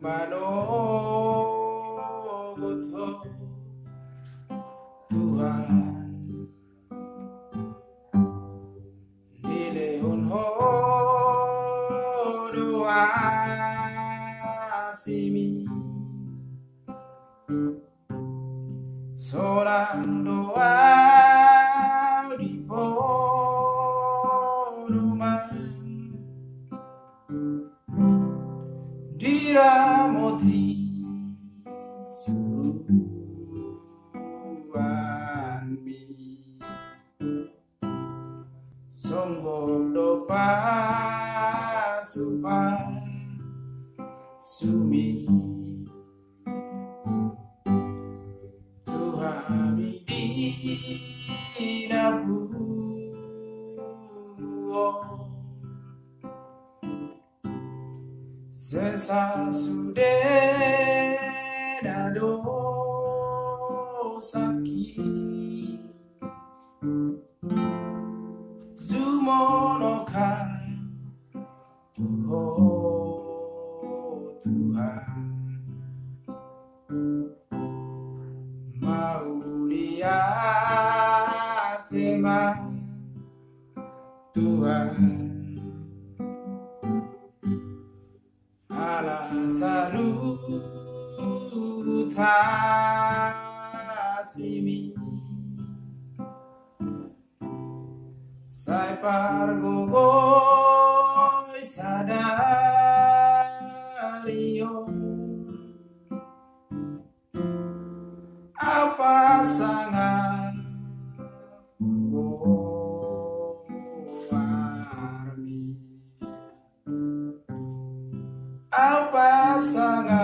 manogoto Tuhan Nileon doa simi Seorang doa di podoman Diramoti suruhan mi Songgok dopa supan sumi Tuhan di nabuo Sesa sude dado sakit Zumonokan Tuhan Mau lihat memang Tuhan Ala salutasimi Sai pargo boy sadario Apa sangat warmi Apa sangat